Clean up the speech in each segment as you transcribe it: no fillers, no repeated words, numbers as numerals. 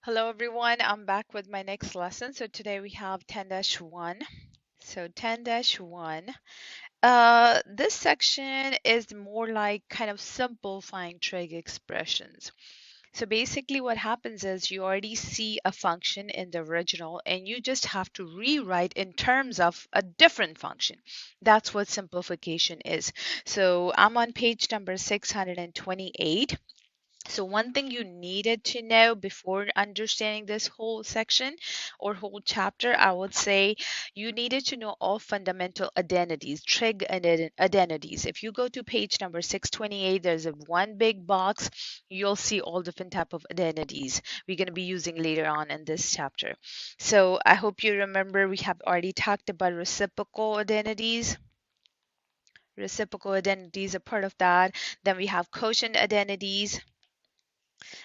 Hello everyone, I'm back with my next lesson. So today we have 10-1. So 10-1. This section is more like kind of simplifying trig expressions. So basically what happens is you already see a function in the original and you just have to rewrite in terms of a different function. That's what simplification is. So I'm on page number 628. So one thing you needed to know before understanding this whole section or whole chapter, I would say you needed to know all fundamental identities, trig identities. If you go to page number 628, there's a one big box. You'll see all different type of identities we're going to be using later on in this chapter. So I hope you remember we have already talked about reciprocal identities. Reciprocal identities are part of that. Then we have quotient identities.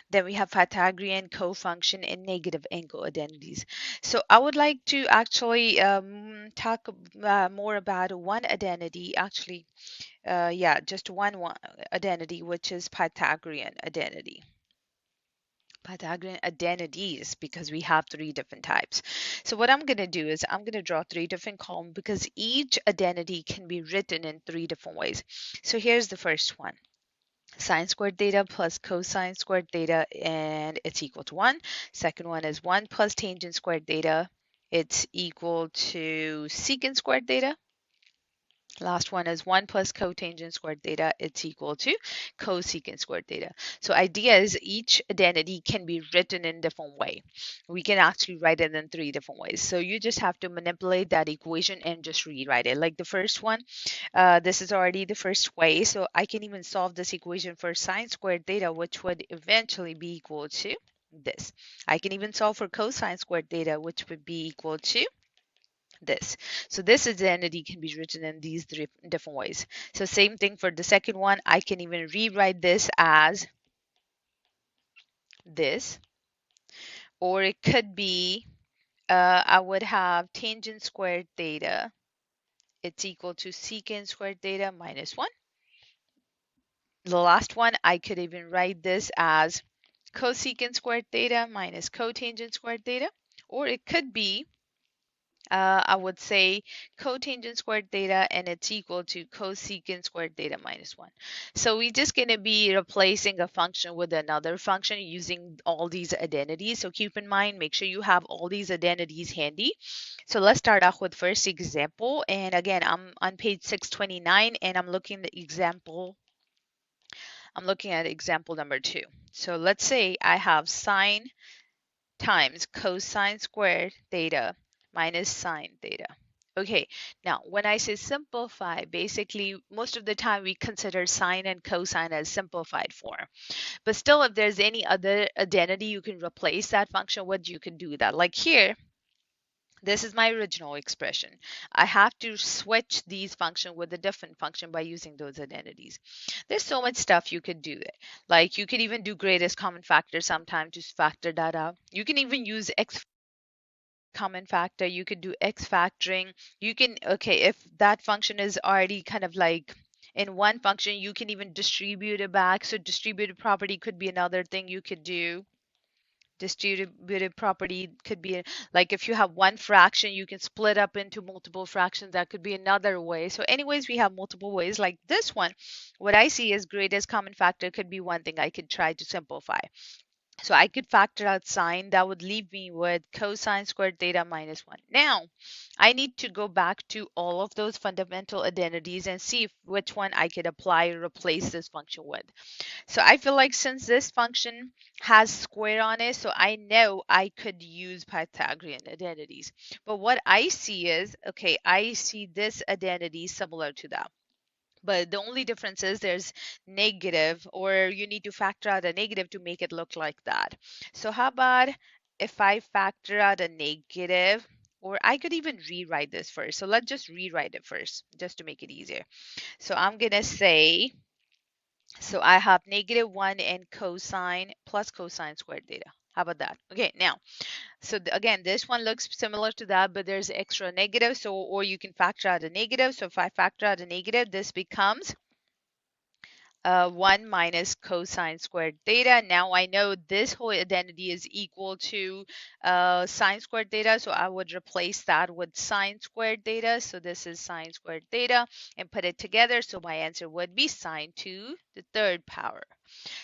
Then we have Pythagorean cofunction and negative angle identities. So I would like to actually talk more about one identity, actually, yeah, just one identity, which is Pythagorean identity. Pythagorean identities because we have three different types. So what I'm going to do is I'm going to draw three different columns because each identity can be written in three different ways. So here's the first one. Sine squared theta plus cosine squared theta, and it's equal to 1. Second one is 1 plus tangent squared theta. It's equal to secant squared theta. Last one is 1 plus cotangent squared theta. It's equal to cosecant squared theta. So idea is each identity can be written in different way. We can actually write it in three different ways. So you just have to manipulate that equation and just rewrite it. Like the first one, this is already the first way. So I can even solve this equation for sine squared theta, which would eventually be equal to this. I can even solve for cosine squared theta, which would be equal to this. So this identity can be written in these three different ways. So same thing for the second one. I can even rewrite this as this, or it could be I would have tangent squared theta. It's equal to secant squared theta minus 1. The last one, I could even write this as cosecant squared theta minus cotangent squared theta, or it could be I would say cotangent squared theta and it's equal to cosecant squared theta minus 1. So we're just going to be replacing a function with another function using all these identities. So keep in mind, make sure you have all these identities handy. So let's start off with first example. And again, I'm on page 629 and I'm looking at example number 2. So let's say I have sine times cosine squared theta minus sine theta. Okay, now when I say simplify, basically most of the time we consider sine and cosine as simplified form. But still, if there's any other identity you can replace that function with, you can do that. Like here, this is my original expression. I have to switch these function with a different function by using those identities. There's so much stuff you could do. Like you could even do greatest common factor sometime to factor that out. You can even use x common factor. You could do x factoring. You can, okay, if that function is already kind of like in one function, you can even distribute it back. So distributed property could be another thing you could do. Distributive property could be like if you have one fraction, you can split up into multiple fractions. That could be another way. So anyways, we have multiple ways. Like this one, what I see as greatest common factor could be one thing I could try to simplify. So I could factor out sine. That would leave me with cosine squared theta minus 1. Now, I need to go back to all of those fundamental identities and see if which one I could apply or replace this function with. So I feel like since this function has square on it, so I know I could use Pythagorean identities. But what I see is, okay, I see this identity similar to that. But the only difference is there's negative, or you need to factor out a negative to make it look like that. So how about if I factor out a negative, or I could even rewrite this first. So let's just rewrite it first, just to make it easier. So I'm going to say, so I have negative 1 and cosine plus cosine squared theta. How about that? Okay, now, so again, this one looks similar to that, but there's extra negative. So, or you can factor out a negative. So if I factor out a negative, this becomes 1 minus cosine squared theta. Now I know this whole identity is equal to sine squared theta, so I would replace that with sine squared theta. So this is sine squared theta and put it together. So my answer would be sine to the third power.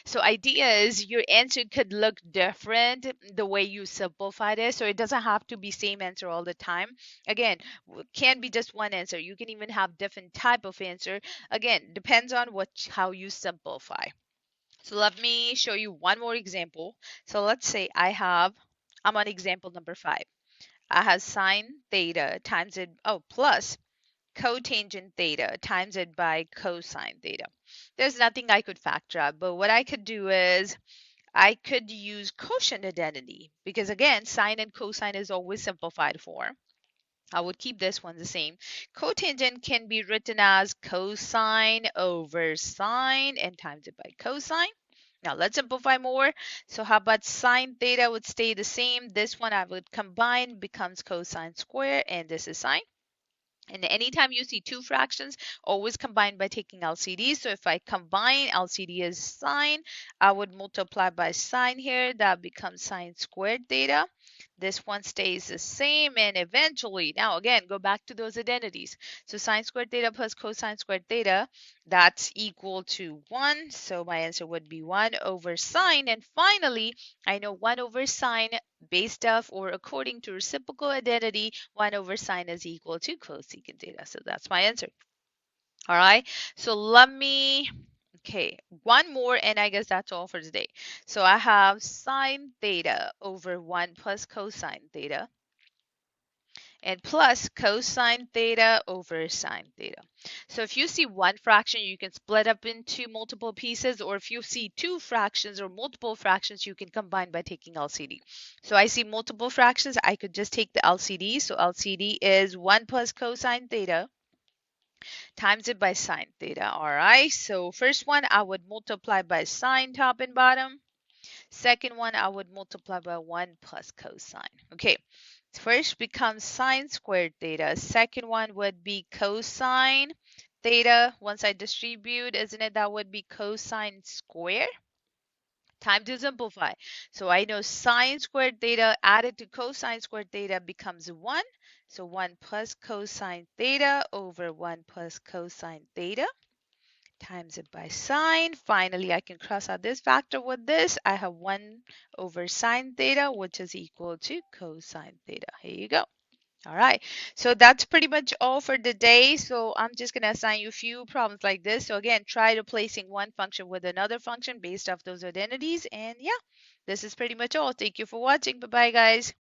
So idea is your answer could look different the way you simplify this. So it doesn't have to be same answer all the time. Again, can be just one answer. You can even have different type of answer. Again, depends on how you simplify. So let me show you one more example. So let's say I'm on example number 5. I have sine theta times it, plus cotangent theta times it by cosine theta. There's nothing I could factor out, but what I could do is I could use quotient identity because again, sine and cosine is always simplified form. I would keep this one the same. Cotangent can be written as cosine over sine and times it by cosine. Now let's simplify more. So how about sine theta would stay the same. This one I would combine becomes cosine square and this is sine. And anytime you see two fractions, always combine by taking LCD. So if I combine LCD as sine, I would multiply by sine here. That becomes sine squared theta. This one stays the same. And eventually, now again, go back to those identities. So sine squared theta plus cosine squared theta, that's equal to 1. So my answer would be 1 over sine. And finally, I know 1 over sine based off or according to reciprocal identity, 1 over sine is equal to cosecant theta. So that's my answer. All right. So okay, one more, and I guess that's all for today. So I have sine theta over 1 plus cosine theta and plus cosine theta over sine theta. So if you see one fraction, you can split up into multiple pieces, or if you see two fractions or multiple fractions, you can combine by taking LCD. So I see multiple fractions, I could just take the LCD. So LCD is 1 plus cosine theta times it by sine theta. All right, so first one, I would multiply by sine top and bottom. Second one, I would multiply by 1 plus cosine. Okay, first becomes sine squared theta. Second one would be cosine theta. Once I distribute, isn't it, that would be cosine square? Time to simplify. So I know sine squared theta added to cosine squared theta becomes 1. So 1 plus cosine theta over 1 plus cosine theta times it by sine. Finally, I can cross out this factor with this. I have 1 over sine theta, which is equal to cosine theta. Here you go. All right, so that's pretty much all for the day. So I'm just going to assign you a few problems like this. So again, try replacing one function with another function based off those identities. And yeah, this is pretty much all. Thank you for watching. Bye-bye, guys.